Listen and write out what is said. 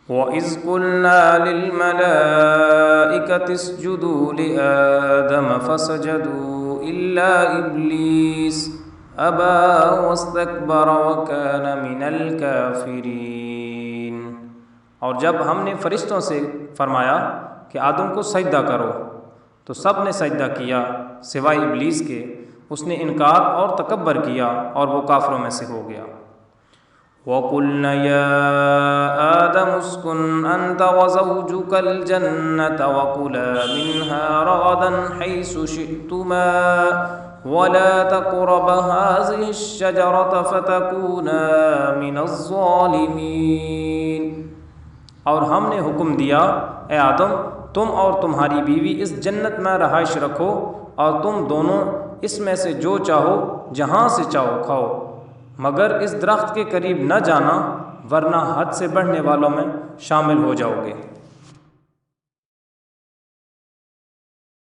وَإِذْ قُلْنَا لِلْمَلَائِكَةِ اسْجُدُوا لِآدَمَ فَسَجَدُوا إِلَّا إِبْلِيسَ أَبَى وَاسْتَكْبَرَ وَكَانَ مِنَ الْكَافِرِينَ۔ اور جب ہم نے فرشتوں سے فرمایا کہ آدم کو سجدہ کرو تو سب نے سجدہ کیا سوائے ابلیس کے، اس نے انکار اور تکبر کیا اور وہ کافروں میں سے ہو گیا۔ وَقُلْنَا يَا آدَمُ اسْكُنْ أَنْتَ وَزَوْجُكَ الْجَنَّةَ وَكُلَا مِنْهَا رَغَدًا حَيْثُ شِئْتُمَا وَلَا تَقْرَبَا هَٰذِهِ الشَّجَرَةَ فَتَكُونَا مِنَ الظَّالِمِينَ۔ اور ہم نے حکم دیا، اے آدم تم اور تمہاری بیوی اس جنت میں رہائش رکھو اور تم دونوں اس میں سے جو چاہو جہاں سے چاہو کھاؤ، مگر اس درخت کے قریب نہ جانا ورنہ حد سے بڑھنے والوں میں شامل ہو جاؤ گے۔